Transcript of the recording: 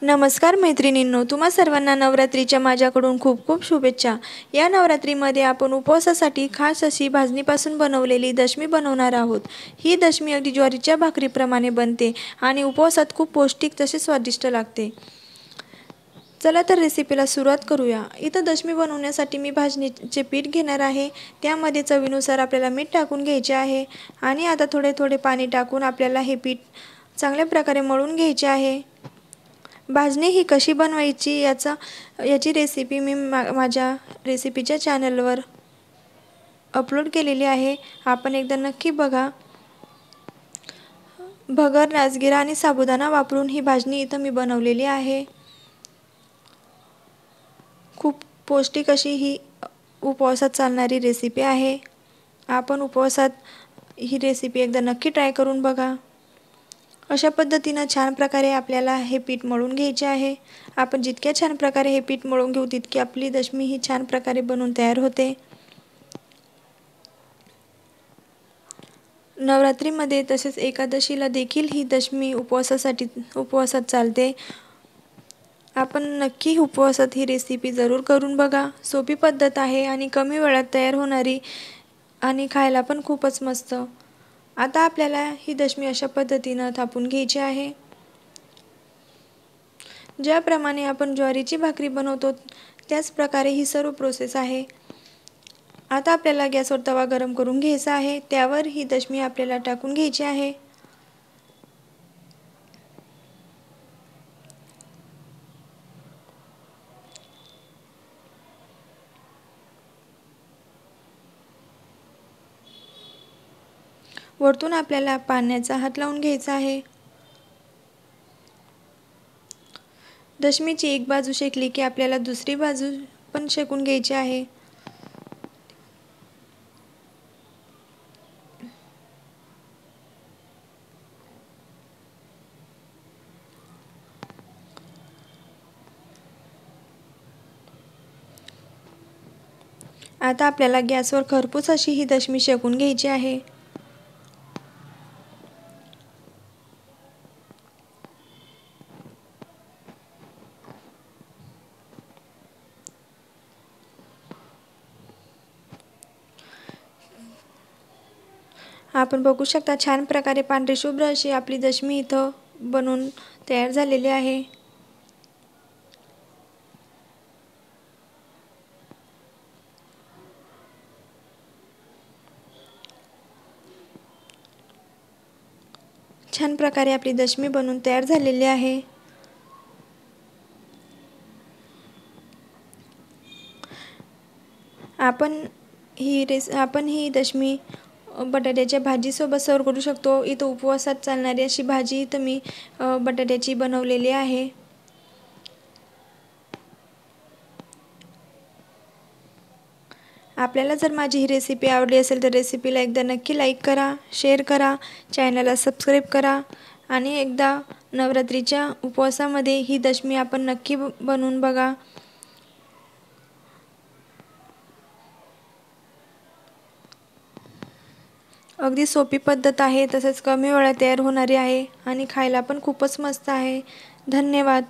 नमस्कार मैत्रिणींनो, तुम्हा सर्वांना नवरात्रीच्या माझ्याकडून खूप खूप शुभेच्छा. या नवरात्रीमध्ये आपण उपवासासाठी खास अशी भाजणीपासून बनवलेली दशमी बनवणार आहोत. ही दशमी अगदी ज्वारीच्या भाकरीप्रमाणे बनते आणि उपवासात खूप पौष्टिक तसे स्वादिष्ट लागते. चला तर रेसिपीला सुरुवात करूया. इथं दशमी बनवण्यासाठी मी भाजणीचे पीठ घेणार आहे. त्यामध्ये चवीनुसार आपल्याला मीठ टाकून घ्यायचे आहे आणि आता थोडे थोडे पाणी टाकून आपल्याला हे पीठ चांगल्या प्रकारे मळून घ्यायचे आहे. भाजणी ही कशी बनवायची याची रेसिपी मी माझ्या रेसिपीच्या चॅनलवर अपलोड केलेली आहे. आपण एकदा नक्की बघा. भगर, राजगिरा आणि साबुदाणा वापरून ही भाजणी इथं मी बनवलेली आहे. खूप पौष्टिक अशी ही उपवासात चालणारी रेसिपी आहे. आपण उपवासात ही रेसिपी एकदा नक्की ट्राय करून बघा. अशा पद्धतीनं छान प्रकारे आपल्याला हे पीठ मळून घ्यायचे आहे. आपण जितक्या छान प्रकारे हे पीठ मळून घेऊ तितकी आपली दशमी ही छान प्रकारे बनून तयार होते. नवरात्रीमध्ये तसेच एकादशीला देखील ही दशमी उपवासात चालते. आपण नक्की उपवासात ही रेसिपी जरूर करून बघा. सोपी पद्धत आहे आणि कमी वेळात तयार होणारी आणि खायला पण खूपच मस्त. आता आपल्याला ही दशमी अशा पद्धतीनं थापून घ्यायची आहे. ज्याप्रमाणे आपण ज्वारीची भाकरी बनवतो त्याच प्रकारे ही सर्व प्रोसेस आहे. आता आपल्याला गॅसवर तवा गरम करून घ्यायचा आहे. त्यावर ही दशमी आपल्याला टाकून घ्यायची आहे. वरतून आपल्याला पाण्याचा हात लावून घ्यायचा आहे. दशमीची एक बाजू शेकली की आपल्याला दुसरी बाजू पण शेकून घ्यायची आहे. आता आपल्याला गॅसवर खरपूस अशी ही दशमी शेकून घ्यायची आहे. आपण बघू शकता छान प्रकारे पांढरी शुभ्र अशी आपली दशमी इथं बनून तयार झालेली आहे. छान प्रकारे आपली दशमी बनून तयार झालेली आहे. आपण ही दशमी बटाट्याच्या भाजीसोबत सर्व करू शकतो. इथं उपवासात चालणारी अशी भाजी इथं मी बटाट्याची बनवलेली आहे. आपल्याला जर माझी ही रेसिपी आवडली असेल तर रेसिपीला एकदा नक्की लाईक करा, शेअर करा, चॅनलला सबस्क्राईब करा आणि एकदा नवरात्रीच्या उपवासामध्ये ही दशमी आपण नक्की बनवून बघा. अगदी सोपी पद्धत आहे, तसेच कमी वेळात तयार होणारी आहे आणि खायला पण खूपच मस्त आहे. धन्यवाद.